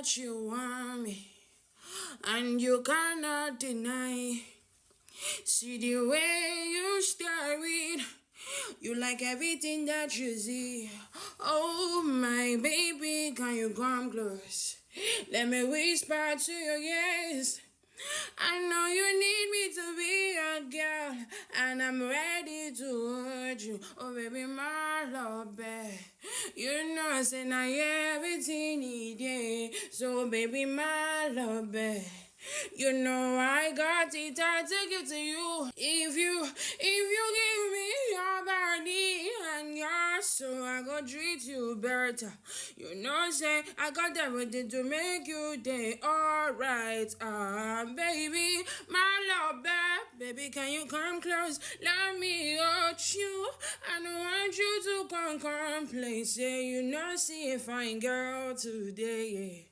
that you want me, and you cannot deny. See the way you stare it, you like everything that you see. Oh my baby, can you come close? Let me whisper to your ears. I know you need me to be your girl, and I'm ready to hold you. Oh baby, my love, babe. You know, say now everything needed. So baby, my love, babe. You know I got it, I take it to you. If you give me your body and your soul, I go treat you better. You know, say I got everything to make you day alright. Baby, my love, baby, can you come close? Let me hold you. I don't want you to complain. Say you know, see a fine girl today.